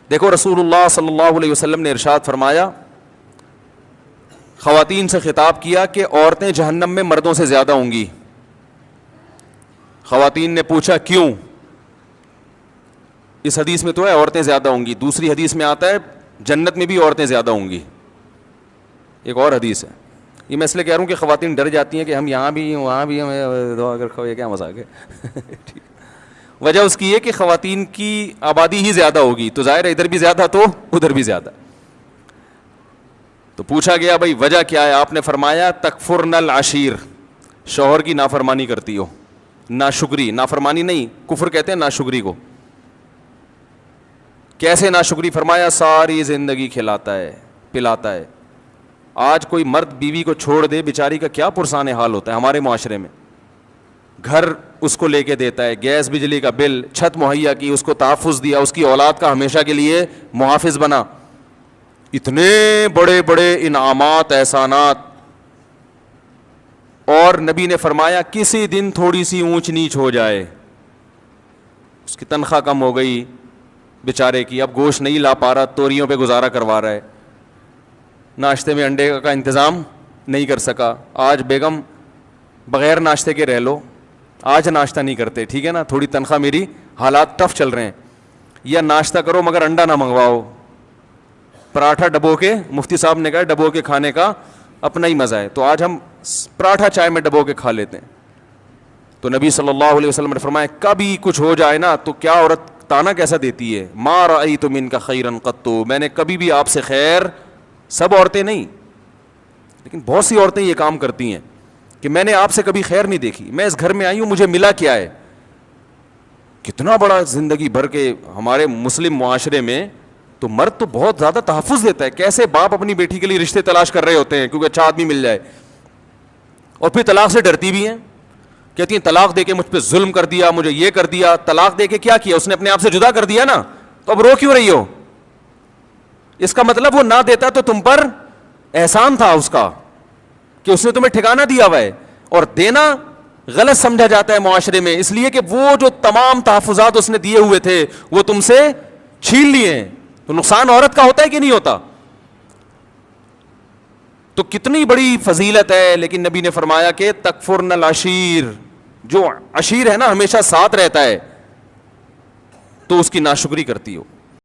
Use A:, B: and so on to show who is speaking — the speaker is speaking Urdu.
A: دیکھو رسول اللہ صلی اللہ علیہ وسلم نے ارشاد فرمایا, خواتین سے خطاب کیا کہ عورتیں جہنم میں مردوں سے زیادہ ہوں گی. خواتین نے پوچھا کیوں؟ اس حدیث میں تو ہے عورتیں زیادہ ہوں گی, دوسری حدیث میں آتا ہے جنت میں بھی عورتیں زیادہ ہوں گی, ایک اور حدیث ہے. یہ میں اس لیے کہہ رہا ہوں کہ خواتین ڈر جاتی ہیں کہ ہم یہاں بھی وہاں بھی, ہمیں اگر کھوئے کیا مذاق ہے. وجہ اس کی ہے کہ خواتین کی آبادی ہی زیادہ ہوگی, تو ظاہر ہے ادھر بھی زیادہ تو ادھر بھی زیادہ. تو پوچھا گیا بھائی وجہ کیا ہے؟ آپ نے فرمایا تکفرن العشیر, شوہر کی نافرمانی کرتی ہو. ناشکری, نافرمانی نہیں, کفر کہتے ہیں ناشکری کو. کیسے ناشکری؟ فرمایا ساری زندگی کھلاتا ہے پلاتا ہے. آج کوئی مرد بیوی کو چھوڑ دے, بیچاری کا کیا پرسان حال ہوتا ہے ہمارے معاشرے میں. گھر اس کو لے کے دیتا ہے, گیس بجلی کا بل, چھت مہیا کی, اس کو تحفظ دیا, اس کی اولاد کا ہمیشہ کے لیے محافظ بنا, اتنے بڑے بڑے انعامات احسانات. اور نبی نے فرمایا کسی دن تھوڑی سی اونچ نیچ ہو جائے, اس کی تنخواہ کم ہو گئی بیچارے کی, اب گوشت نہیں لا پا رہا, توریوں پہ گزارا کروا رہا ہے, ناشتے میں انڈے کا انتظام نہیں کر سکا, آج بیگم بغیر ناشتے کے رہ لو, آج ناشتہ نہیں کرتے, ٹھیک ہے نا, تھوڑی تنخواہ میری, حالات ٹف چل رہے ہیں, یا ناشتہ کرو مگر انڈا نہ منگواؤ, پراٹھا ڈبو کے, مفتی صاحب نے کہا ڈبو کے کھانے کا اپنا ہی مزہ ہے, تو آج ہم پراٹھا چائے میں ڈبو کے کھا لیتے ہیں. تو نبی صلی اللہ علیہ وسلم نے فرمایا کبھی کچھ ہو جائے نا تو کیا عورت تانا کیسا دیتی ہے, ما رأیت منک خیرا قط, میں نے کبھی بھی آپ سے خیر, سب عورتیں نہیں لیکن بہت سی عورتیں یہ کام کرتی ہیں کہ میں نے آپ سے کبھی خیر نہیں دیکھی, میں اس گھر میں آئی ہوں مجھے ملا کیا ہے. کتنا بڑا زندگی بھر کے ہمارے مسلم معاشرے میں تو مرد تو بہت زیادہ تحفظ دیتا ہے. کیسے باپ اپنی بیٹی کے لیے رشتے تلاش کر رہے ہوتے ہیں کیونکہ اچھا آدمی مل جائے, اور پھر طلاق سے ڈرتی بھی ہیں, کہتی ہیں طلاق دے کے مجھ پہ ظلم کر دیا, مجھے یہ کر دیا. طلاق دے کے کیا کیا؟ اس نے اپنے آپ سے جدا کر دیا نا, تو اب رو کیوں رہی ہو؟ اس کا مطلب وہ نہ دیتا تو تم پر احسان تھا اس کا کہ اس نے تمہیں ٹھکانہ دیا ہوا ہے. اور دینا غلط سمجھا جاتا ہے معاشرے میں, اس لیے کہ وہ جو تمام تحفظات اس نے دیے ہوئے تھے وہ تم سے چھین لیے ہیں. تو نقصان عورت کا ہوتا ہے کہ نہیں ہوتا؟ تو کتنی بڑی فضیلت ہے. لیکن نبی نے فرمایا کہ تکفرن العشیر, جو عشیر ہے نا ہمیشہ ساتھ رہتا ہے, تو اس کی ناشکری کرتی ہو.